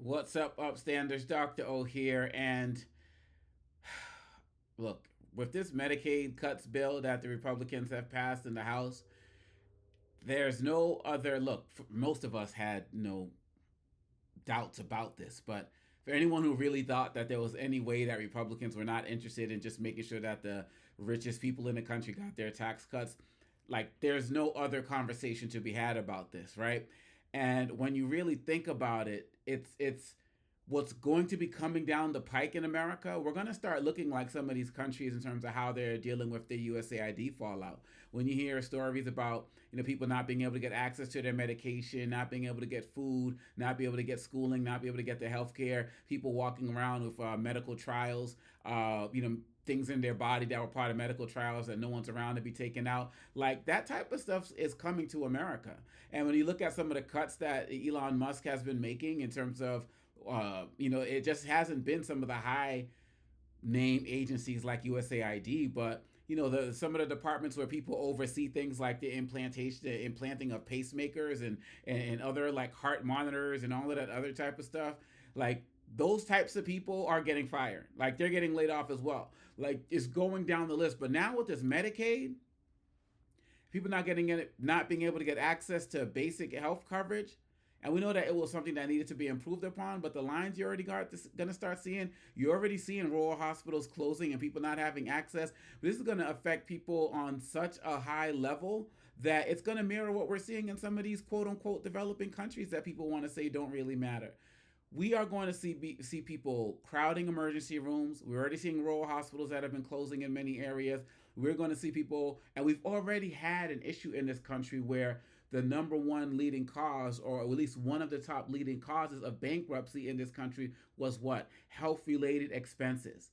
What's up, upstanders? Dr. O here. And look, with this Medicaid cuts bill that the Republicans have passed in the House, there's no other look. Most of us had no doubts about this, but for anyone who really thought that there was any way that Republicans were not interested in just making sure that the richest people in the country got their tax cuts, like there's no other conversation to be had about this, right? And when you really think about it, it's what's going to be coming down the pike in America. We're going to start looking like some of these countries in terms of how they're dealing with the USAID fallout. When you hear stories about people not being able to get access to their medication, not being able to get food, not be able to get schooling, not be able to get their health care, people walking around with medical trials, things in their body that were part of medical trials that no one's around to be taken out. Like that type of stuff is coming to America. And when you look at some of the cuts that Elon Musk has been making in terms of it just hasn't been some of the high name agencies like USAID, but some of the departments where people oversee things like the implanting of pacemakers and other like heart monitors and all of that other type of stuff. Like those types of people are getting fired. Like they're getting laid off as well. Like it's going down the list. But now with this Medicaid, people not getting it, not being able to get access to basic health coverage. And we know that it was something that needed to be improved upon, but the lines you already got going to start seeing, you're already seeing rural hospitals closing and people not having access. This is going to affect people on such a high level that it's going to mirror what we're seeing in some of these quote unquote developing countries that people want to say don't really matter. We are going to see people crowding emergency rooms. We're already seeing rural hospitals that have been closing in many areas. We're going to see people, and we've already had an issue in this country where the number one leading cause, or at least one of the top leading causes of bankruptcy in this country, was what? Health related expenses.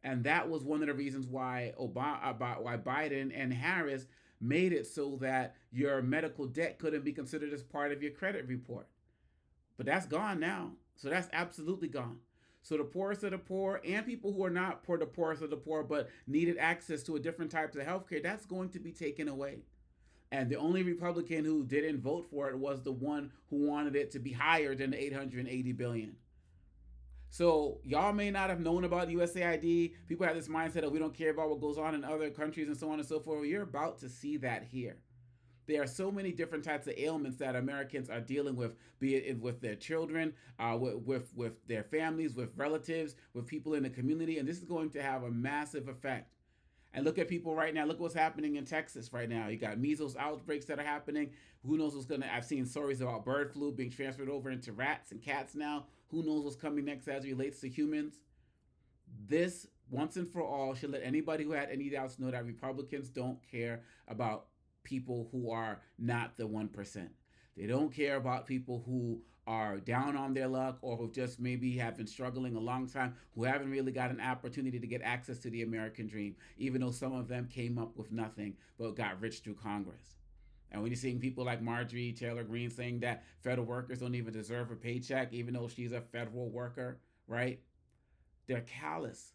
And that was one of the reasons why why Biden and Harris made it so that your medical debt couldn't be considered as part of your credit report. But that's gone now. So that's absolutely gone. So the poorest of the poor and people who are not poor, the poorest of the poor, but needed access to a different types of healthcare, that's going to be taken away. And the only Republican who didn't vote for it was the one who wanted it to be higher than the 880 billion. So y'all may not have known about USAID. People have this mindset of we don't care about what goes on in other countries and so on and so forth. You're about to see that here. There are so many different types of ailments that Americans are dealing with, be it with their children, with their families, with relatives, with people in the community, and this is going to have a massive effect. And look at people right now. Look what's happening in Texas right now. You got measles outbreaks that are happening. Who knows what's gonna? I've seen stories about bird flu being transferred over into rats and cats now. Who knows what's coming next as it relates to humans? This once and for all should let anybody who had any doubts know that Republicans don't care about people who are not the 1%. They don't care about people who are down on their luck or who just maybe have been struggling a long time, who haven't really got an opportunity to get access to the American dream, even though some of them came up with nothing but got rich through Congress. And when you're seeing people like Marjorie Taylor Greene saying that federal workers don't even deserve a paycheck, even though she's a federal worker, right? They're callous.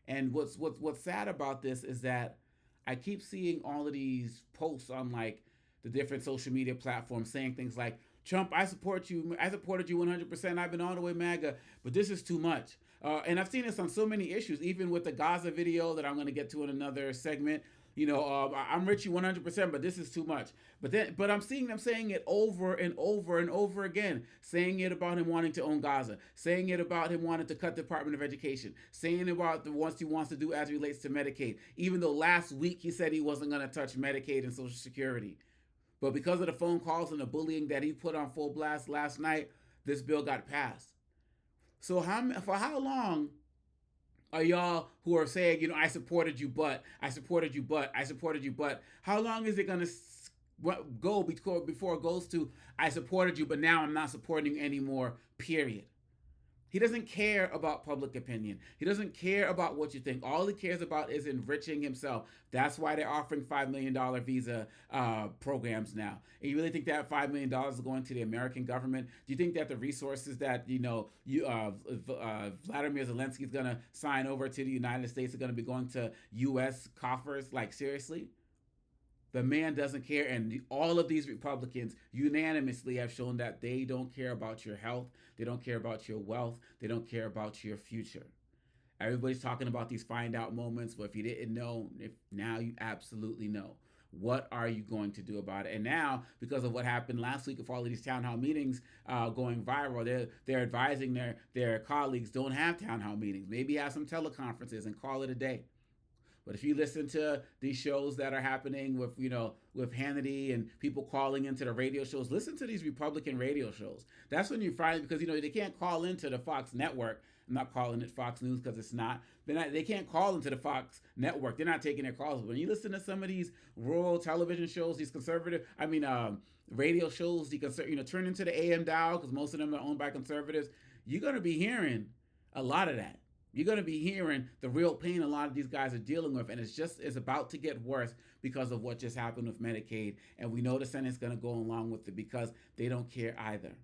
And what's sad about this is that I keep seeing all of these posts on like the different social media platforms saying things like, Trump, I support you. I supported you 100%. I've been all the way MAGA, but this is too much. And I've seen this on so many issues, even with the Gaza video that I'm going to get to in another segment. I'm Richie 100%, but this is too much. But I'm seeing them saying it over and over and over again, saying it about him wanting to own Gaza, saying it about him wanting to cut the Department of Education, saying about the ones he wants to do as it relates to Medicaid, even though last week he said he wasn't going to touch Medicaid and Social Security. But because of the phone calls and the bullying that he put on full blast last night, this bill got passed. So for how long are y'all who are saying, I supported you, but I supported you, but I supported you, but how long is it going to go before it goes to I supported you, but now I'm not supporting you anymore, period? He doesn't care about public opinion. He doesn't care about what you think. All he cares about is enriching himself. That's why they're offering $5 million visa programs now. And you really think that $5 million is going to the American government? Do you think that the resources that Vladimir Zelensky is going to sign over to the United States are going to be going to U.S. coffers? Like seriously? The man doesn't care, and all of these Republicans unanimously have shown that they don't care about your health, they don't care about your wealth, they don't care about your future. Everybody's talking about these find out moments, but if you didn't know, if now you absolutely know. What are you going to do about it? And now, because of what happened last week with all of these town hall meetings going viral, they're advising their colleagues don't have town hall meetings. Maybe have some teleconferences and call it a day. But if you listen to these shows that are happening with, with Hannity and people calling into the radio shows, listen to these Republican radio shows. That's when you find, because, they can't call into the Fox network. I'm not calling it Fox News because it's not. They can't call into the Fox network. They're not taking their calls. When you listen to some of these rural television shows, these conservative, radio shows, turn into the AM dial because most of them are owned by conservatives. You're going to be hearing a lot of that. You're going to be hearing the real pain a lot of these guys are dealing with, and it's about to get worse because of what just happened with Medicaid, and we know the Senate's going to go along with it because they don't care either.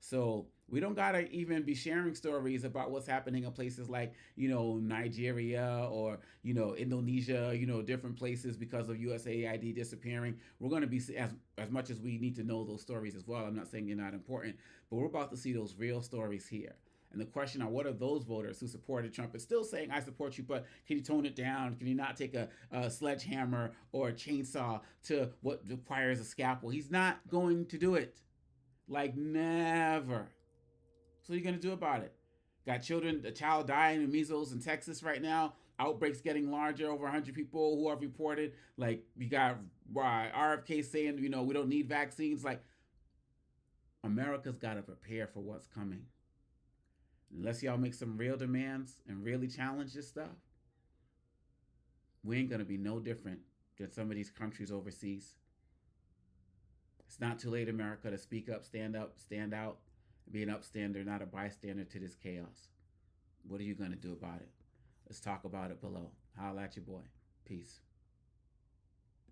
So we don't got to even be sharing stories about what's happening in places like, Nigeria or, Indonesia, different places because of USAID disappearing. We're going to be, as much as we need to know those stories as well. I'm not saying they're not important, but we're about to see those real stories here. And the question on what are those voters who supported Trump is still saying, I support you, but can you tone it down? Can you not take a sledgehammer or a chainsaw to what requires a scalpel? He's not going to do it. Like never. So what are you going to do about it? Got a child dying of measles in Texas right now. Outbreaks getting larger, over 100 people who have reported. Like you got RFK saying, we don't need vaccines. Like America's got to prepare for what's coming. Unless y'all make some real demands and really challenge this stuff, we ain't going to be no different than some of these countries overseas. It's not too late, America, to speak up, stand out, be an upstander, not a bystander to this chaos. What are you going to do about it? Let's talk about it below. Holla at your boy. Peace.